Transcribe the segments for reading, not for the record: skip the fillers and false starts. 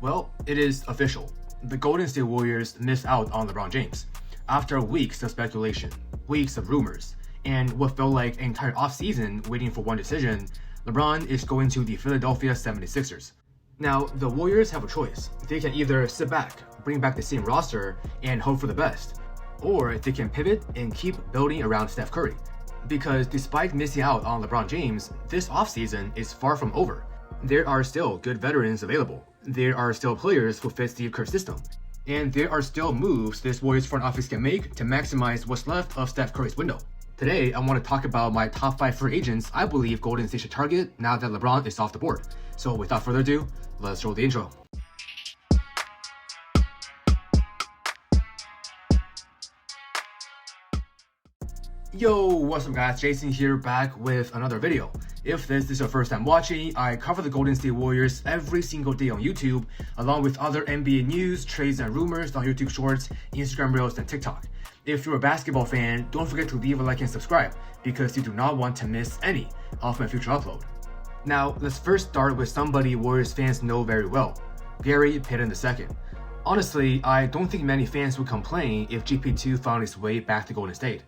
Well, it is official. The Golden State Warriors missed out on LeBron James. After weeks of speculation, weeks of rumors, and what felt like an entire offseason waiting for one decision, LeBron is going to the Philadelphia 76ers. Now, the Warriors have a choice. They can either sit back, bring back the same roster, and hope for the best, or they can pivot and keep building around Steph Curry. Because despite missing out on LeBron James, this offseason is far from over. There are still good veterans available. There are still players who fit Steve Kerr's system. And there are still moves this Warriors front office can make to maximize what's left of Steph Curry's window. Today, I want to talk about my top 5 free agents I believe Golden State should target now that LeBron is off the board. So without further ado, let's roll the intro. Yo, what's up guys, Jason here back with another video. If this is your first time watching, I cover the Golden State Warriors every single day on YouTube, along with other NBA news, trades, and rumors on YouTube Shorts, Instagram Reels, and TikTok. If you're a basketball fan, don't forget to leave a like and subscribe, because you do not want to miss any of my future upload. Now, let's first start with somebody Warriors fans know very well, Gary Payton II. Honestly, I don't think many fans would complain if GP2 found his way back to Golden State.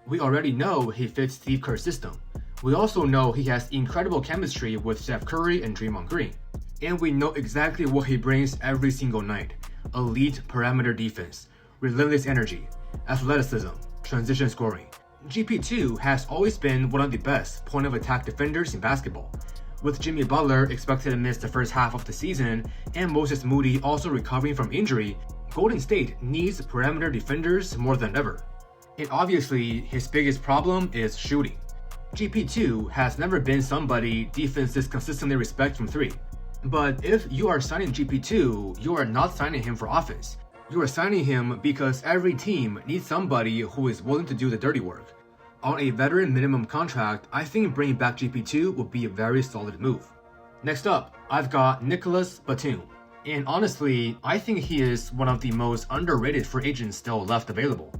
We already know he fits Steve Kerr's system. We also know he has incredible chemistry with Steph Curry and Draymond Green. And we know exactly what he brings every single night. Elite perimeter defense, relentless energy, athleticism, transition scoring. GP2 has always been one of the best point-of-attack defenders in basketball. With Jimmy Butler expected to miss the first half of the season and Moses Moody also recovering from injury, Golden State needs perimeter defenders more than ever. And obviously, his biggest problem is shooting. GP2 has never been somebody defenses consistently respect from 3. But if you are signing GP2, you are not signing him for offense. You are signing him because every team needs somebody who is willing to do the dirty work. On a veteran minimum contract, I think bringing back GP2 would be a very solid move. Next up, I've got Nicolas Batum. And honestly, I think he is one of the most underrated free agents still left available.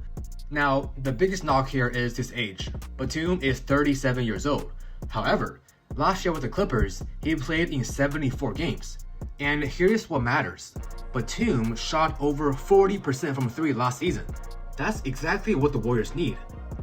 Now, the biggest knock here is his age. Batum is 37 years old. However, last year with the Clippers, he played in 74 games. And here's what matters. Batum shot over 40% from 3 last season. That's exactly what the Warriors need.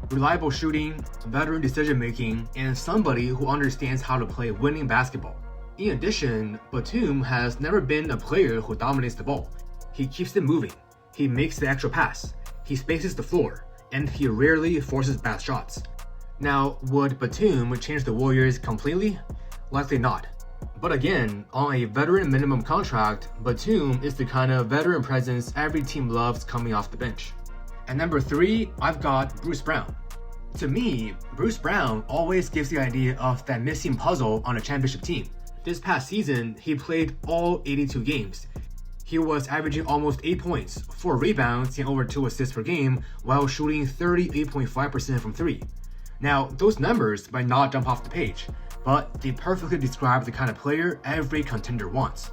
Reliable shooting, veteran decision making, and somebody who understands how to play winning basketball. In addition, Batum has never been a player who dominates the ball. He keeps it moving. He makes the extra pass. He spaces the floor, and he rarely forces bad shots. Now, would Batum change the Warriors completely? Likely not. But again, on a veteran minimum contract, Batum is the kind of veteran presence every team loves coming off the bench. At number 3, I've got Bruce Brown. To me, Bruce Brown always gives the idea of that missing puzzle on a championship team. This past season, he played all 82 games. He was averaging almost 8 points, 4 rebounds, and over 2 assists per game while shooting 38.5% from 3. Now, those numbers might not jump off the page, but they perfectly describe the kind of player every contender wants.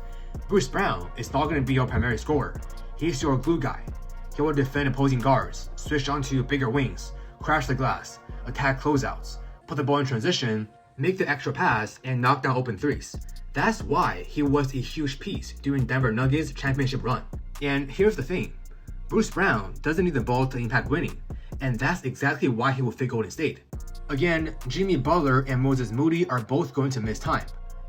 Bruce Brown is not going to be your primary scorer. He's your glue guy. He will defend opposing guards, switch onto bigger wings, crash the glass, attack closeouts, put the ball in transition, make the extra pass, and knock down open threes. That's why he was a huge piece during Denver Nuggets' championship run. And here's the thing, Bruce Brown doesn't need the ball to impact winning, and that's exactly why he will fit Golden State. Again, Jimmy Butler and Moses Moody are both going to miss time,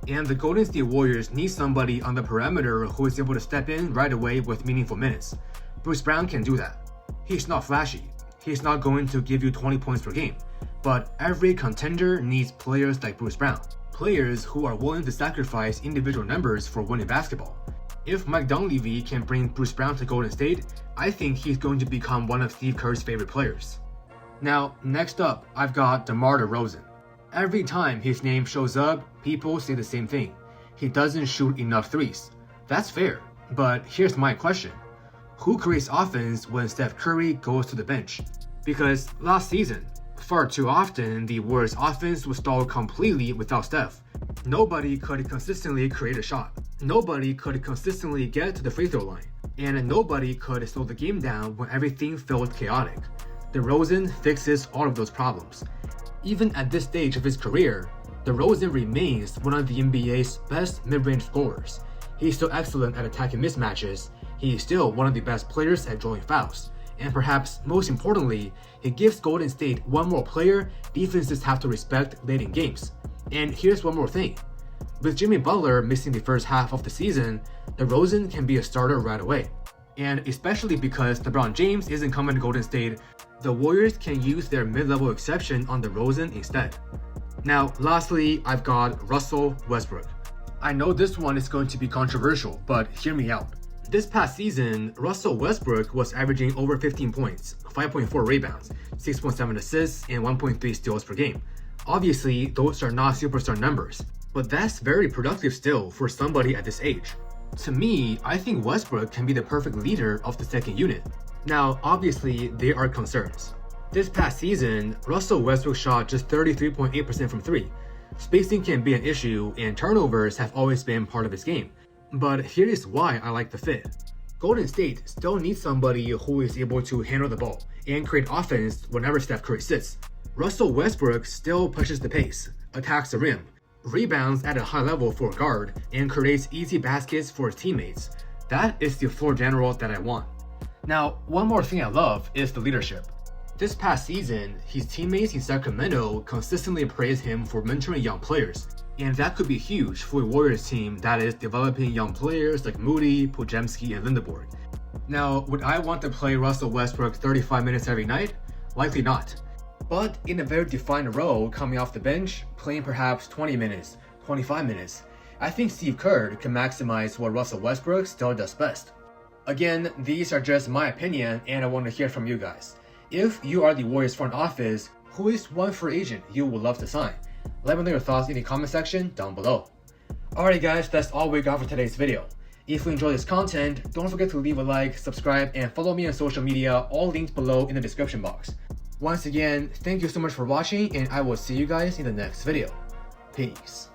and the Golden State Warriors need somebody on the perimeter who is able to step in right away with meaningful minutes. Bruce Brown can do that. He's not flashy, he's not going to give you 20 points per game, but every contender needs players like Bruce Brown. Players who are willing to sacrifice individual numbers for winning basketball. If Mike Dunleavy can bring Bruce Brown to Golden State, I think he's going to become one of Steve Kerr's favorite players. Now, next up, I've got DeMar DeRozan. Every time his name shows up, people say the same thing. He doesn't shoot enough threes. That's fair, but here's my question. Who creates offense when Steph Curry goes to the bench? Because last season, far too often, the Warriors' offense was stalled completely without Steph. Nobody could consistently create a shot. Nobody could consistently get to the free throw line. And nobody could slow the game down when everything felt chaotic. DeRozan fixes all of those problems. Even at this stage of his career, DeRozan remains one of the NBA's best mid-range scorers. He's still excellent at attacking mismatches, he's still one of the best players at drawing fouls, and perhaps most importantly, he gives Golden State one more player defenses have to respect late in games. And here's one more thing. With Jimmy Butler missing the first half of the season, DeRozan can be a starter right away. And especially because LeBron James isn't coming to Golden State, the Warriors can use their mid-level exception on DeRozan instead. Now, lastly, I've got Russell Westbrook. I know this one is going to be controversial, but hear me out. This past season, Russell Westbrook was averaging over 15 points, 5.4 rebounds, 6.7 assists, and 1.3 steals per game. Obviously, those are not superstar numbers, but that's very productive still for somebody at this age. To me, I think Westbrook can be the perfect leader of the second unit. Now, obviously, there are concerns. This past season, Russell Westbrook shot just 33.8% from 3. Spacing can be an issue, and turnovers have always been part of his game. But here is why I like the fit. Golden State still needs somebody who is able to handle the ball and create offense whenever Steph Curry sits. Russell Westbrook still pushes the pace, attacks the rim, rebounds at a high level for a guard, and creates easy baskets for his teammates. That is the floor general that I want. Now, one more thing I love is the leadership. This past season, his teammates in Sacramento consistently praised him for mentoring young players, and that could be huge for a Warriors team that is developing young players like Moody, Podziemski, and Lindeborg. Now, would I want to play Russell Westbrook 35 minutes every night? Likely not. But in a very defined role coming off the bench, playing perhaps 20 minutes, 25 minutes, I think Steve Kerr can maximize what Russell Westbrook still does best. Again, these are just my opinion and I want to hear from you guys. If you are the Warriors front office, who is one free agent you would love to sign? Let me know your thoughts in the comment section down below. Alright guys, that's all we got for today's video. If you enjoyed this content, don't forget to leave a like, subscribe, and follow me on social media, all linked below in the description box. Once again, thank you so much for watching and I will see you guys in the next video. Peace.